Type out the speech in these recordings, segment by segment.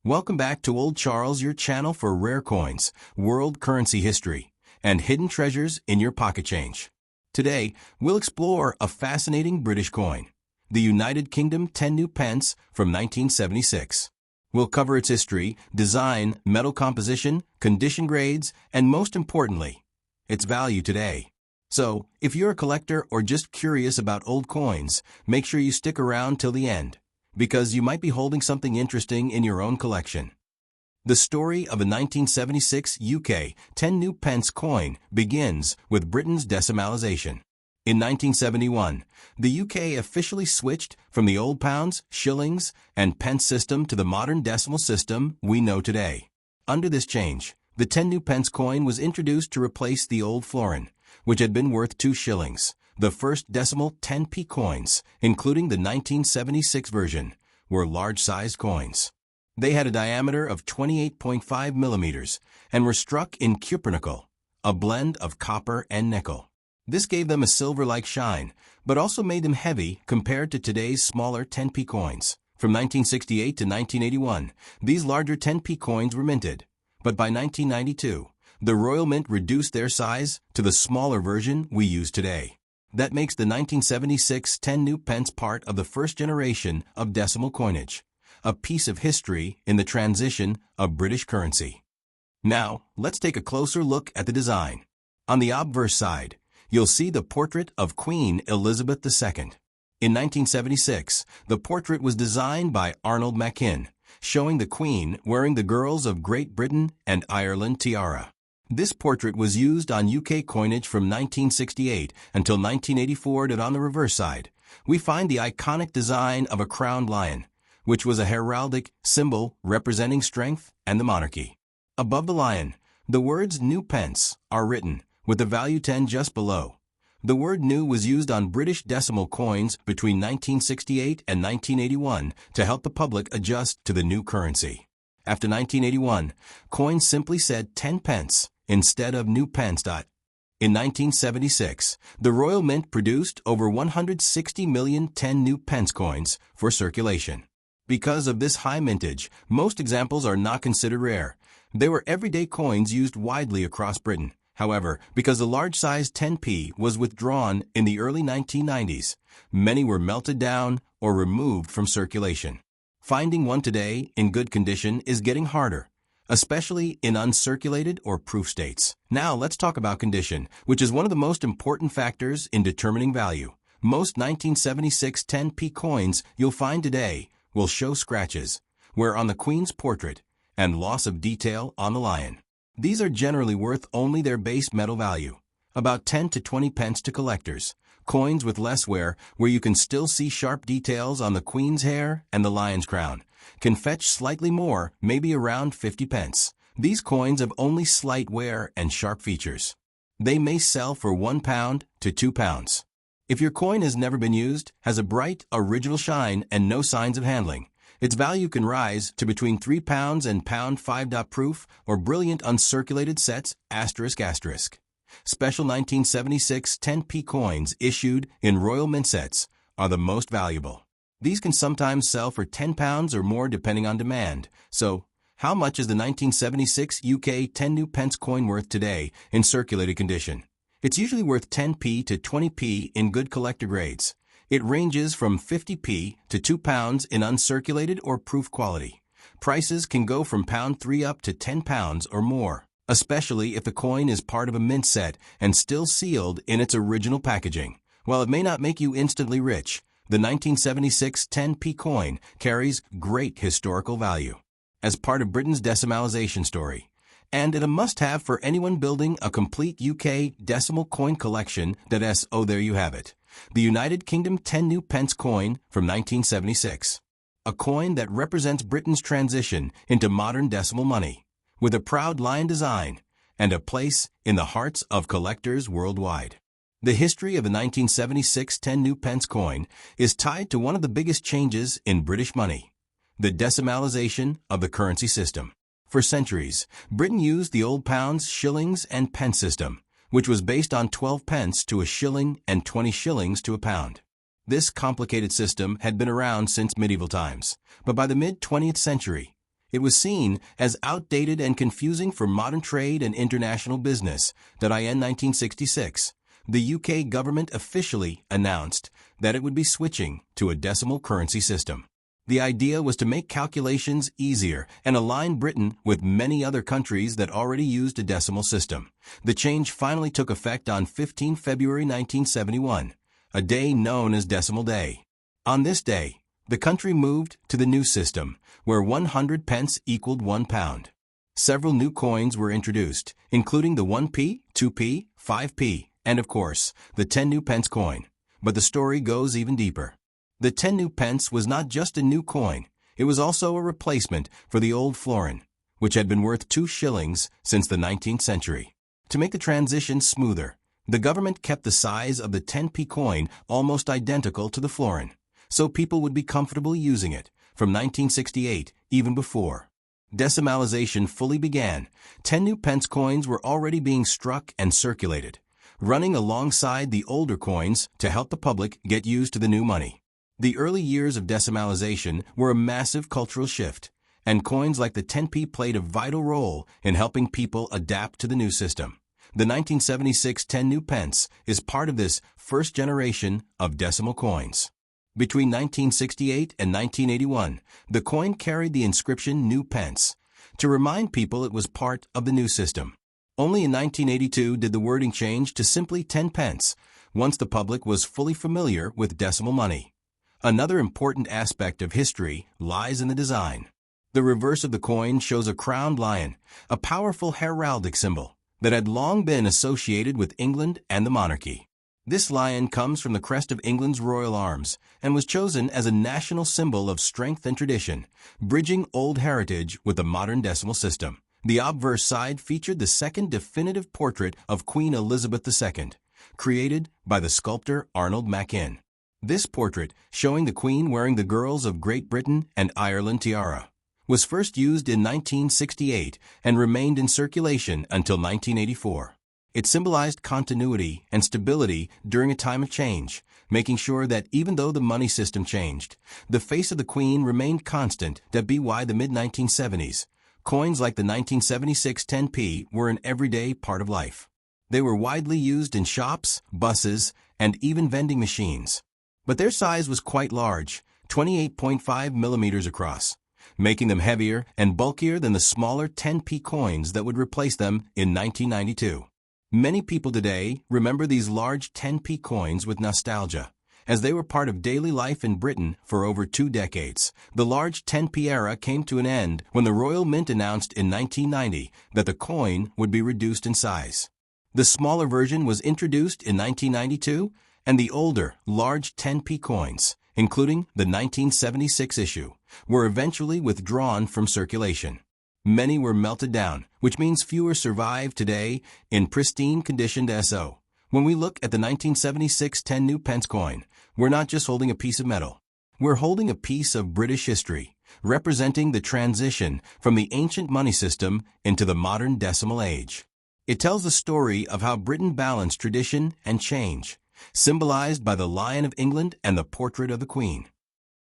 Welcome back to Old Charles, your channel for rare coins, world currency history, and hidden treasures in your pocket change. Today, we'll explore a fascinating British coin, the United Kingdom 10 new pence from 1976. We'll cover its history, design, metal composition, condition grades, and most importantly, its value today. So, if you're a collector or just curious about old coins, make sure you stick around till the end, because you might be holding something interesting in your own collection. The story of a 1976 UK 10 new pence coin begins with Britain's decimalisation. In 1971, the UK officially switched from the old pounds, shillings, and pence system to the modern decimal system we know today. Under this change, the 10 new pence coin was introduced to replace the old florin, which had been worth 2 shillings. The first decimal 10p coins, including the 1976 version, were large-sized coins. They had a diameter of 28.5 millimeters and were struck in cupronickel, a blend of copper and nickel. This gave them a silver-like shine, but also made them heavy compared to today's smaller 10p coins. From 1968 to 1981, these larger 10p coins were minted, but by 1992, the Royal Mint reduced their size to the smaller version we use today. That makes the 1976 10 new pence part of the first generation of decimal coinage, a piece of history in the transition of British currency. Now, let's take a closer look at the design. On the obverse side, you'll see the portrait of Queen Elizabeth II. In 1976, the portrait was designed by Arnold Machin, showing the Queen wearing the Girls of Great Britain and Ireland tiara. This portrait was used on UK coinage from 1968 until 1984, and on the reverse side, we find the iconic design of a crowned lion, which was a heraldic symbol representing strength and the monarchy. Above the lion, the words New Pence are written, with the value 10 just below. The word new was used on British decimal coins between 1968 and 1981 to help the public adjust to the new currency. After 1981, coins simply said 10 pence instead of new pence. In 1976, the Royal Mint produced over 160 million 10 new pence coins for circulation. Because of this high mintage, most examples are not considered rare. They were everyday coins used widely across Britain. However, because the large-sized 10p was withdrawn in the early 1990s, many were melted down or removed from circulation. Finding one today in good condition is getting harder, especially in uncirculated or proof states. Now let's talk about condition, which is one of the most important factors in determining value. Most 1976 10p coins you'll find today will show scratches, where on the Queen's portrait, and loss of detail on the lion. These are generally worth only their base metal value, about 10 to 20 pence to collectors. Coins with less wear, where you can still see sharp details on the Queen's hair and the lion's crown, can fetch slightly more, maybe around 50 pence. These coins have only slight wear and sharp features. They may sell for £1 to £2. If your coin has never been used, has a bright, original shine, and no signs of handling, its value can rise to between £3 and £5. Proof or brilliant uncirculated sets, ***. Special 1976 10p coins issued in Royal Mint sets are the most valuable. These can sometimes sell for £10 or more depending on demand. So, how much is the 1976 UK 10 new pence coin worth today in circulated condition? It's usually worth 10p to 20p in good collector grades. It ranges from 50p to £2 in uncirculated or proof quality. Prices can go from £3 up to £10 or more, especially if the coin is part of a mint set and still sealed in its original packaging. While it may not make you instantly rich, the 1976 10p coin carries great historical value as part of Britain's decimalisation story, and it a must-have for anyone building a complete UK decimal coin collection. So there you have it, the United Kingdom 10 new pence coin from 1976. A coin that represents Britain's transition into modern decimal money, with a proud lion design and a place in the hearts of collectors worldwide. The history of the 1976 10 new pence coin is tied to one of the biggest changes in British money, the decimalisation of the currency system. For centuries, Britain used the old pounds, shillings, and pence system, which was based on 12 pence to a shilling and 20 shillings to a pound. This complicated system had been around since medieval times, but by the mid-20th century, It was seen as outdated and confusing for modern trade and international business. In 1966, the UK government officially announced that it would be switching to a decimal currency system. The idea was to make calculations easier and align Britain with many other countries that already used a decimal system. The change finally took effect on 15 February 1971, a day known as Decimal Day. On this day, the country moved to the new system, where 100 pence equaled £1. Several new coins were introduced, including the 1p, 2p, 5p, and of course, the 10 new pence coin. But the story goes even deeper. The 10 new pence was not just a new coin, it was also a replacement for the old florin, which had been worth 2 shillings since the 19th century. To make the transition smoother, the government kept the size of the 10p coin almost identical to the florin, so people would be comfortable using it from 1968, even before decimalization fully began. 10 new pence coins were already being struck and circulated, running alongside the older coins to help the public get used to the new money. The early years of decimalization were a massive cultural shift, and coins like the 10p played a vital role in helping people adapt to the new system. The 1976 10 new pence is part of this first generation of decimal coins. Between 1968 and 1981, the coin carried the inscription New Pence to remind people it was part of the new system. Only in 1982 did the wording change to simply 10 pence, once the public was fully familiar with decimal money. Another important aspect of history lies in the design. The reverse of the coin shows a crowned lion, a powerful heraldic symbol that had long been associated with England and the monarchy. This lion comes from the crest of England's royal arms and was chosen as a national symbol of strength and tradition, bridging old heritage with the modern decimal system. The obverse side featured the second definitive portrait of Queen Elizabeth II, created by the sculptor Arnold Machin. This portrait, showing the Queen wearing the Girls of Great Britain and Ireland tiara, was first used in 1968 and remained in circulation until 1984. It symbolized continuity and stability during a time of change, making sure that even though the money system changed, the face of the Queen remained constant. By the mid-1970s, coins like the 1976 10p were an everyday part of life. They were widely used in shops, buses, and even vending machines. But their size was quite large, 28.5 millimeters across, making them heavier and bulkier than the smaller 10p coins that would replace them in 1992. Many people today remember these large 10p coins with nostalgia, as they were part of daily life in Britain for over 2 decades. The large 10p era came to an end when the Royal Mint announced in 1990 that the coin would be reduced in size. The smaller version was introduced in 1992, and the older, large 10p coins, including the 1976 issue, were eventually withdrawn from circulation. Many were melted down, which means fewer survive today in pristine condition. So, when we look at the 1976 10 new pence coin, we're not just holding a piece of metal. We're holding a piece of British history, representing the transition from the ancient money system into the modern decimal age. It tells the story of how Britain balanced tradition and change, symbolized by the Lion of England and the portrait of the Queen.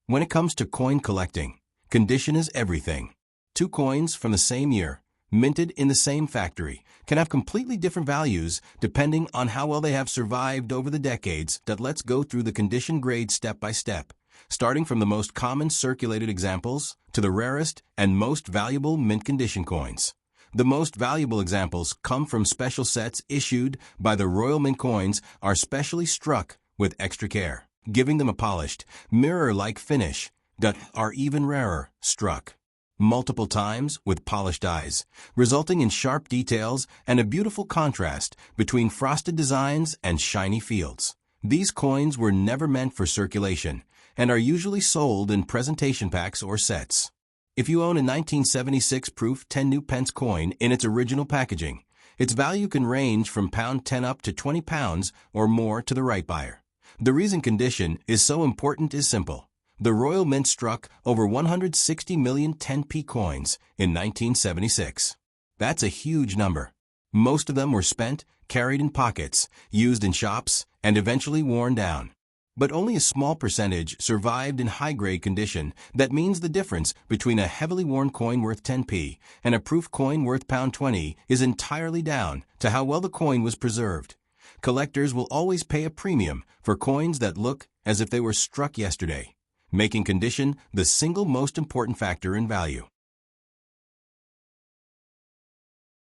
When it comes to coin collecting, condition is everything. 2 coins from the same year, minted in the same factory, can have completely different values depending on how well they have survived over the decades. Let's go through the condition grade step by step, starting from the most common circulated examples to the rarest and most valuable mint condition coins. The most valuable examples come from special sets issued by the Royal Mint. Coins are specially struck with extra care, giving them a polished, mirror-like finish that are even rarer, struck multiple times with polished eyes, resulting in sharp details and a beautiful contrast between frosted designs and shiny fields. These coins were never meant for circulation and are usually sold in presentation packs or sets. If you own a 1976 proof 10 new pence coin in its original packaging, its value can range from £10 up to £20 or more to the right buyer. The reason condition is so important is simple. The Royal Mint struck over 160 million 10p coins in 1976. That's a huge number. Most of them were spent, carried in pockets, used in shops, and eventually worn down. But only a small percentage survived in high-grade condition. That means the difference between a heavily worn coin worth 10p and a proof coin worth £20 is entirely down to how well the coin was preserved. Collectors will always pay a premium for coins that look as if they were struck yesterday, making condition the single most important factor in value.